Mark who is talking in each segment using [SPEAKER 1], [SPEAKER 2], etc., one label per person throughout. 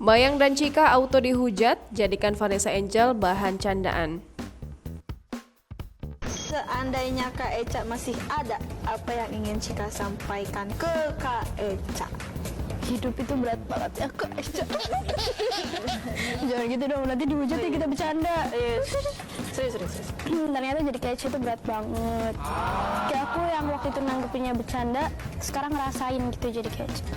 [SPEAKER 1] Mayang dan Chika auto dihujat, jadikan Vanessa Angel bahan candaan.
[SPEAKER 2] Seandainya Kak Eca masih ada, apa yang ingin Chika sampaikan ke Kak Eca?
[SPEAKER 3] Hidup itu berat banget ya Kak Eca. Jangan gitu dong, nanti dihujat ya kita bercanda.
[SPEAKER 2] Serius.
[SPEAKER 3] Ternyata jadi Kak Eca itu berat banget. Kayak aku yang waktu itu nanggepinnya bercanda, sekarang ngerasain gitu jadi Kak Eca.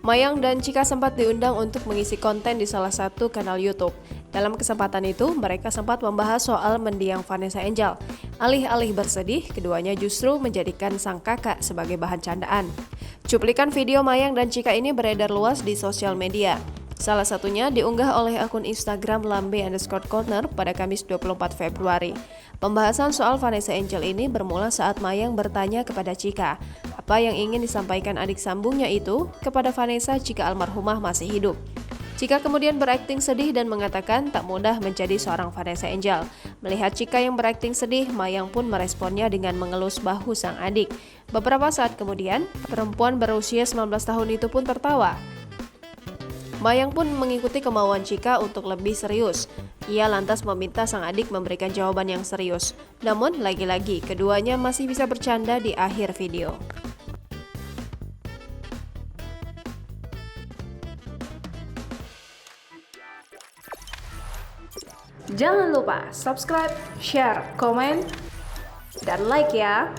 [SPEAKER 1] Mayang dan Chika sempat diundang untuk mengisi konten di salah satu kanal YouTube. Dalam kesempatan itu, mereka sempat membahas soal mendiang Vanessa Angel. Alih-alih bersedih, keduanya justru menjadikan sang kakak sebagai bahan candaan. Cuplikan video Mayang dan Chika ini beredar luas di sosial media. Salah satunya diunggah oleh akun Instagram lambe_corner pada Kamis 24 Februari. Pembahasan soal Vanessa Angel ini bermula saat Mayang bertanya kepada Chika, apa yang ingin disampaikan adik sambungnya itu kepada Vanessa jika almarhumah masih hidup. Chika kemudian berakting sedih dan mengatakan tak mudah menjadi seorang Vanessa Angel. Melihat Chika yang berakting sedih, Mayang pun meresponnya dengan mengelus bahu sang adik. Beberapa saat kemudian, perempuan berusia 19 tahun itu pun tertawa. Mayang pun mengikuti kemauan Chika untuk lebih serius. Ia lantas meminta sang adik memberikan jawaban yang serius. Namun, lagi-lagi, keduanya masih bisa bercanda di akhir video. Jangan lupa subscribe, share, komen, dan like ya!